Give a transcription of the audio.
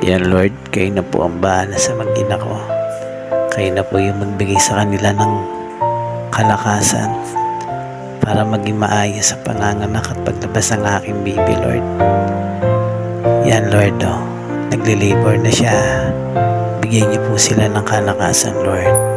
Yan Lord, kayo na po ang bahala sa mag-ina ko. Kayo na po yung magbigay sa kanila ng kalakasan para maging maayos sa panganganak at paglabas ng aking baby, Lord. Yan Lord, naglilibor na siya. Bigyan niyo po sila ng kalakasan, Lord.